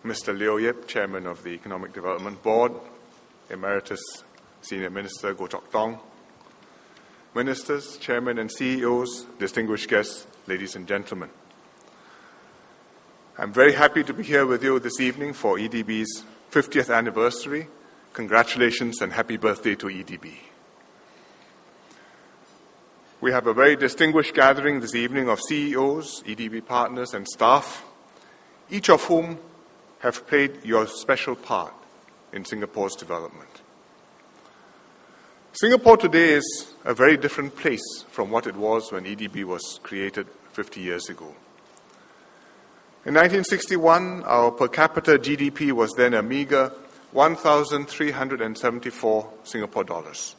Mr. Liu Yip, Chairman of the Economic Development Board, Emeritus Senior Minister Goh Chok Tong, Ministers, Chairmen and CEOs, distinguished guests, ladies and gentlemen. I'm very happy to be here with you this evening for EDB's 50th anniversary. Congratulations and happy birthday to EDB. We have a very distinguished gathering this evening of CEOs, EDB partners and staff, each of whom have played your special part in Singapore's development. Singapore today is a very different place from what it was when EDB was created 50 years ago. In 1961, our per capita GDP was then a meager 1,374 Singapore dollars.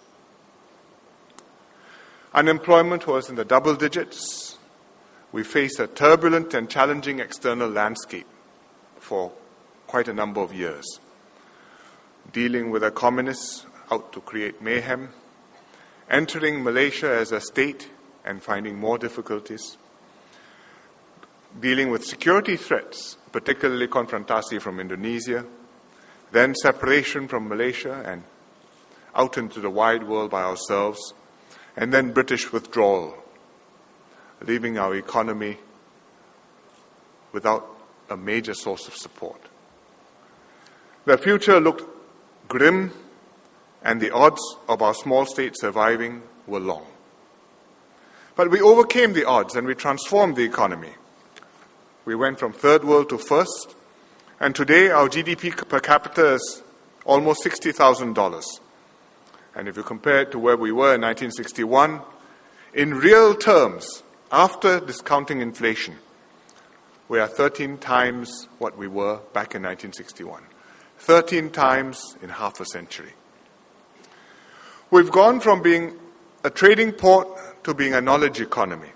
Unemployment was in the double digits. We faced a turbulent and challenging external landscape for quite a number of years, dealing with the communists out to create mayhem, entering Malaysia as a state and finding more difficulties, dealing with security threats, particularly confrontasi from Indonesia, then separation from Malaysia and out into the wide world by ourselves, and then British withdrawal, leaving our economy without a major source of support. The future looked grim, and the odds of our small state surviving were long. But we overcame the odds and we transformed the economy. We went from third world to first, and today our GDP per capita is almost $60,000. And if you compare it to where we were in 1961, in real terms, after discounting inflation, we are 13 times what we were back in 1961. 13 times in half a century. We've gone from being a trading port to being a knowledge economy,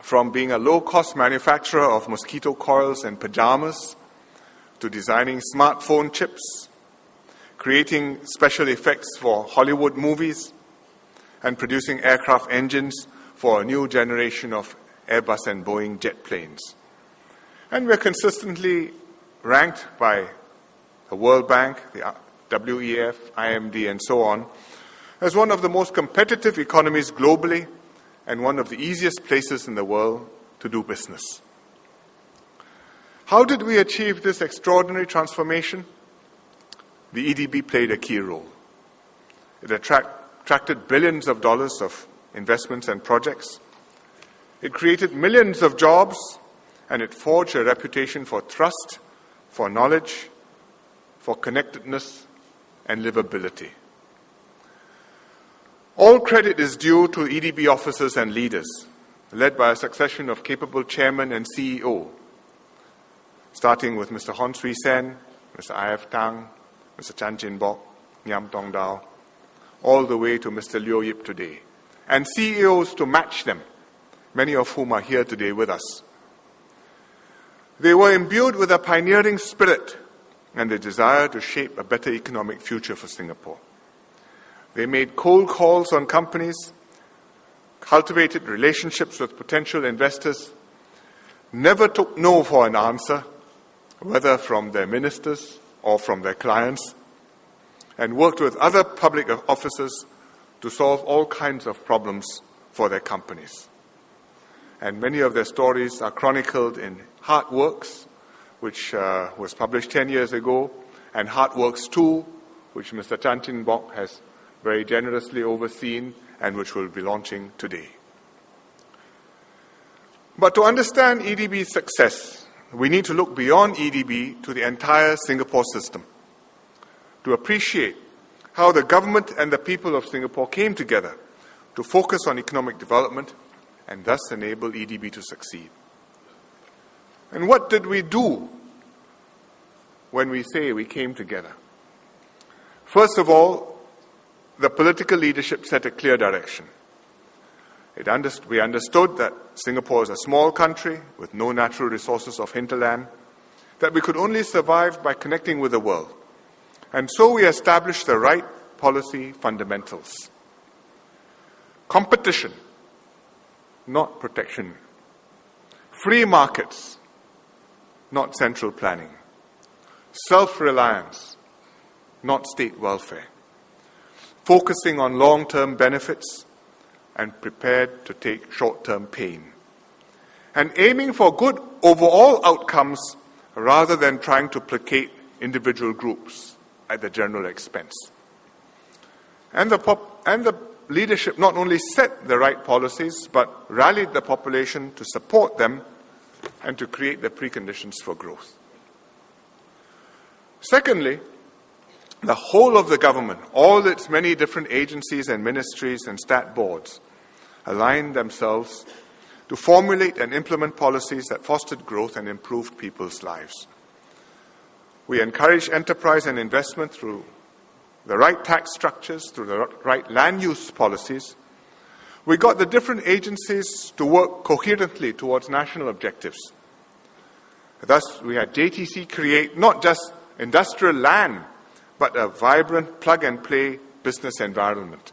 from being a low-cost manufacturer of mosquito coils and pajamas to designing smartphone chips, creating special effects for Hollywood movies, and producing aircraft engines for a new generation of Airbus and Boeing jet planes. And we're consistently ranked by the World Bank, the WEF, IMD, and so on, as one of the most competitive economies globally and one of the easiest places in the world to do business. How did we achieve this extraordinary transformation? The EDB played a key role. It attracted billions of dollars of investments and projects. It created millions of jobs, and it forged a reputation for trust, for knowledge, for connectedness, and livability. All credit is due to EDB officers and leaders, led by a succession of capable chairmen and CEO, starting with Mr. Hon Swee Sen, Mr. I.F. Tang, Mr. Chan Chin Bok, Ngiam Tong Dao, all the way to Mr. Liu Yip today, and CEOs to match them, many of whom are here today with us. They were imbued with a pioneering spirit and the desire to shape a better economic future for Singapore. They made cold calls on companies, cultivated relationships with potential investors, never took no for an answer, whether from their ministers or from their clients, and worked with other public officers to solve all kinds of problems for their companies. And many of their stories are chronicled in Hard Works, which was published 10 years ago, and Hard Works 2, which Mr. Chan Chin Bok has very generously overseen and which we'll be launching today. But to understand EDB's success, we need to look beyond EDB to the entire Singapore system, to appreciate how the government and the people of Singapore came together to focus on economic development and thus enable EDB to succeed. And what did we do when we say we came together? First of all, the political leadership set a clear direction. We understood that Singapore is a small country with no natural resources of hinterland, that we could only survive by connecting with the world. And so we established the right policy fundamentals. Competition, not protection. Free markets, not central planning. self-reliance, not state welfare, focusing on long-term benefits and prepared to take short-term pain, and aiming for good overall outcomes rather than trying to placate individual groups at the general expense. And the leadership not only set the right policies, but rallied the population to support them and to create the preconditions for growth. Secondly, the whole of the government, all its many different agencies and ministries and stat boards, aligned themselves to formulate and implement policies that fostered growth and improved people's lives. We encouraged enterprise and investment through the right tax structures, through the right land use policies. We got the different agencies to work coherently towards national objectives. Thus, we had JTC create not just industrial land, but a vibrant plug-and-play business environment.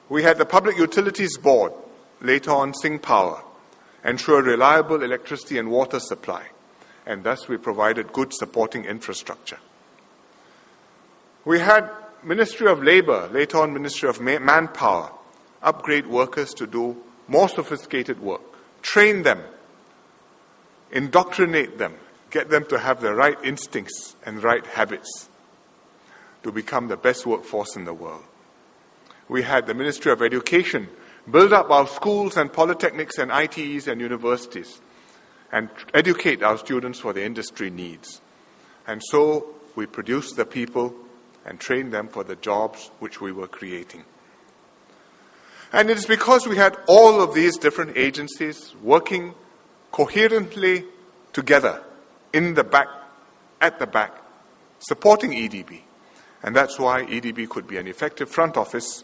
We had the Public Utilities Board, later on Sing Power, ensure reliable electricity and water supply, and thus we provided good supporting infrastructure. We had Ministry of Labour, later on Ministry of Manpower, upgrade workers to do more sophisticated work, train them, indoctrinate them, get them to have the right instincts and right habits to become the best workforce in the world. We had the Ministry of Education build up our schools and polytechnics and ITEs and universities and educate our students for the industry needs. And so we produced the people and trained them for the jobs which we were creating. And it is because we had all of these different agencies working coherently together in the back, at the back, supporting EDB. And that's why EDB could be an effective front office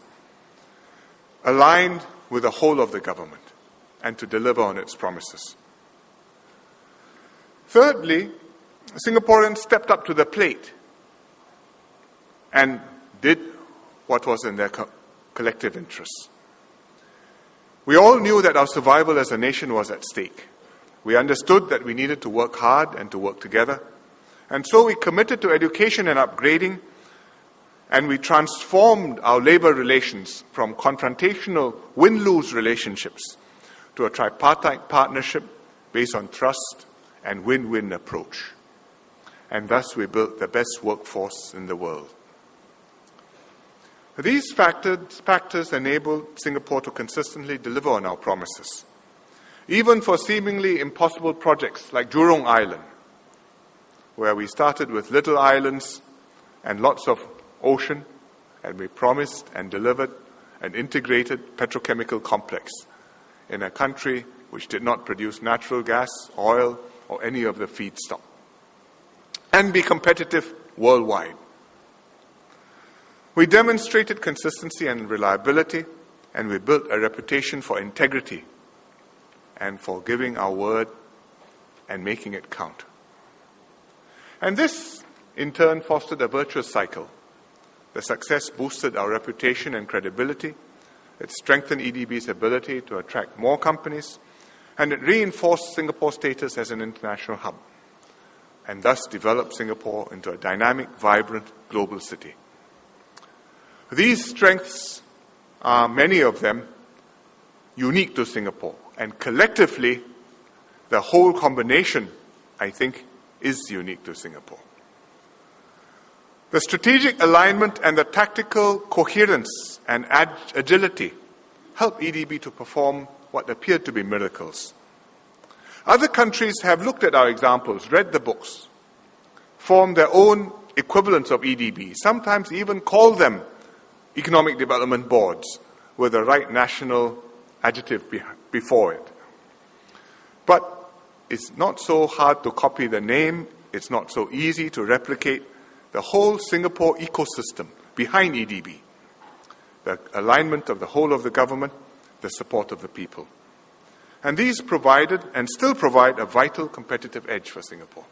aligned with the whole of the government and to deliver on its promises. Thirdly, Singaporeans stepped up to the plate and did what was in their collective interests. We all knew that our survival as a nation was at stake. We understood that we needed to work hard and to work together. And so we committed to education and upgrading, and we transformed our labor relations from confrontational win-lose relationships to a tripartite partnership based on trust and win-win approach. And thus we built the best workforce in the world. These factors enabled Singapore to consistently deliver on our promises, even for seemingly impossible projects like Jurong Island, where we started with little islands and lots of ocean, and we promised and delivered an integrated petrochemical complex in a country which did not produce natural gas, oil, or any of the feedstock, and be competitive worldwide. We demonstrated consistency and reliability, and we built a reputation for integrity and for giving our word and making it count. And this, in turn, fostered a virtuous cycle. The success boosted our reputation and credibility. It strengthened EDB's ability to attract more companies, and it reinforced Singapore's status as an international hub, and thus developed Singapore into a dynamic, vibrant global city. These strengths are, many of them, unique to Singapore, and collectively, the whole combination, I think, is unique to Singapore. The strategic alignment and the tactical coherence and agility help EDB to perform what appeared to be miracles. Other countries have looked at our examples, read the books, formed their own equivalents of EDB, sometimes even call them economic development boards with the right national adjective before it. But it's not so hard to copy the name, it's not so easy to replicate the whole Singapore ecosystem behind EDB, the alignment of the whole of the government, the support of the people. And these provided and still provide a vital competitive edge for Singapore.